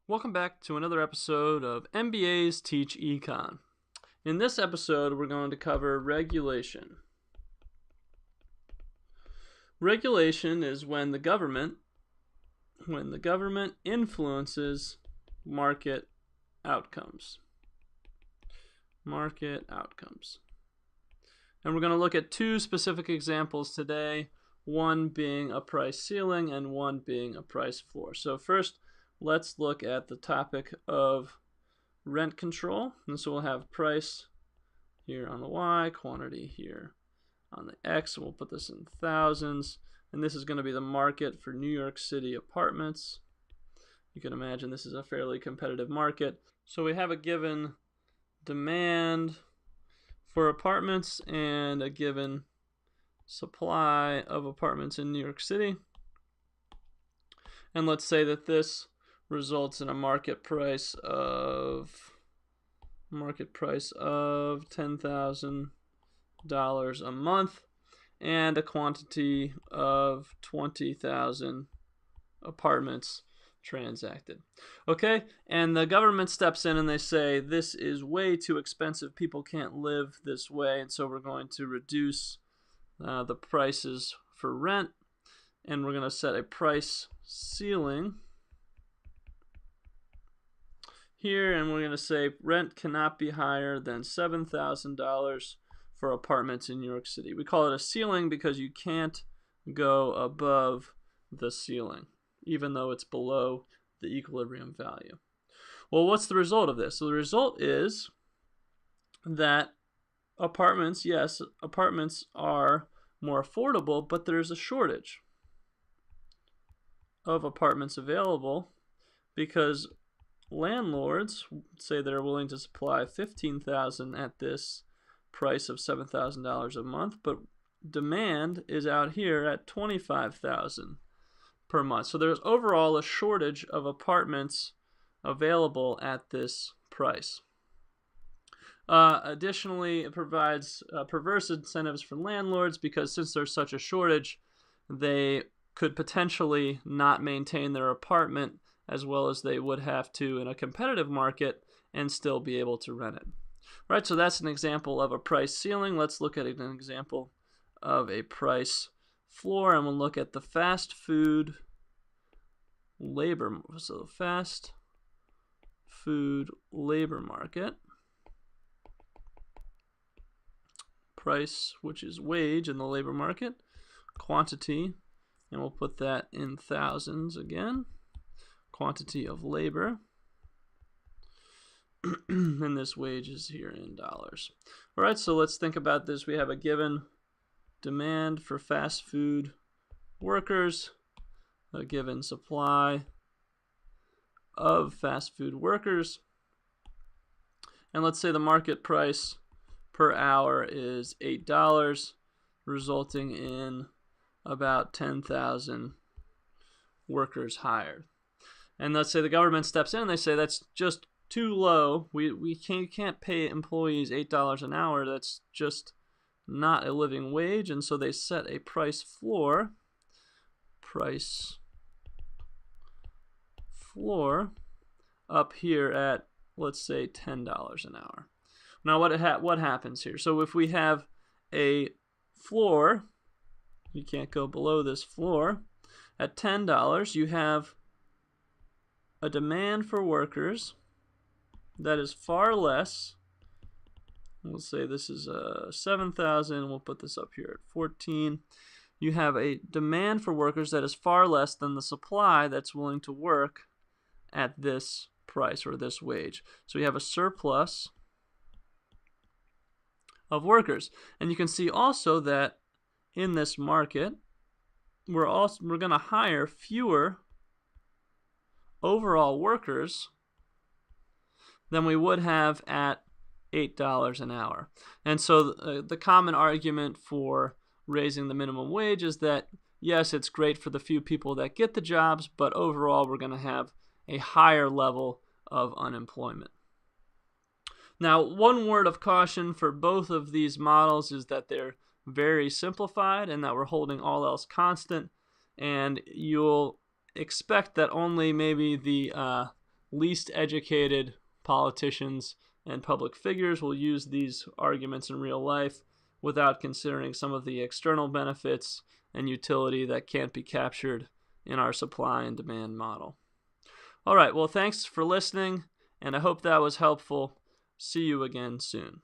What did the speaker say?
Welcome back to another episode of MBAs Teach Econ. In this episode, we're going to cover regulation. Regulation is when the government influences market outcomes. Market outcomes. And we're going to look at two specific examples today, one being a price ceiling and one being a price floor. So first, let's look at the topic of rent control. And so we'll have price here on the Y, quantity here on the X, and we'll put this in thousands. And this is going to be the market for New York City apartments. You can imagine this is a fairly competitive market. So we have a given demand for apartments and a given supply of apartments in New York City. And let's say that this results in a market price of $10,000 a month and a quantity of 20,000 apartments transacted. Okay, and the government steps in and they say this is way too expensive, people can't live this way, and so we're going to reduce the prices for rent, and we're going to set a price ceiling here, and we're going to say rent cannot be higher than $7,000 for apartments in New York City. We call it a ceiling because you can't go above the ceiling, even though it's below the equilibrium value. Well, what's the result of this? So the result is that apartments are more affordable, but there's a shortage of apartments available because landlords say they're willing to supply 15,000 at this price of $7,000 a month, but demand is out here at 25,000 per month. So there's overall a shortage of apartments available at this price. Additionally, it provides perverse incentives for landlords because since there's such a shortage, they could potentially not maintain their apartment as well as they would have to in a competitive market and still be able to rent it. Right, so that's an example of a price ceiling. Let's look at an example of a price floor, and we'll look at the fast food labor. So fast food labor market. Price, which is wage in the labor market. Quantity, and we'll put that in thousands again. Quantity of labor. And this wage is here in dollars. All right, so let's think about this. We have a given demand for fast food workers, a given supply of fast food workers, and let's say the market price per hour is $8, resulting in about 10,000 workers hired. And let's say the government steps in and they say that's just too low. We can't pay employees $8 an hour. That's just not a living wage. And so they set a price floor up here at, let's say, $10 an hour. Now what happens here? So if we have a floor, you can't go below this floor. At $10, you have a demand for workers that is far less. We'll say this is 7,000. We'll put this up here at 14. You have a demand for workers that is far less than the supply that's willing to work at this price or this wage. So you have a surplus of workers. And you can see also that in this market, we're going to hire fewer overall workers than we would have at $8 an hour. And so the common argument for raising the minimum wage is that, yes, it's great for the few people that get the jobs, but overall we're going to have a higher level of unemployment. Now, one word of caution for both of these models is that they're very simplified and that we're holding all else constant, and you'll expect that only maybe the least educated politicians and public figures will use these arguments in real life without considering some of the external benefits and utility that can't be captured in our supply and demand model. All right, well, thanks for listening, and I hope that was helpful. See you again soon.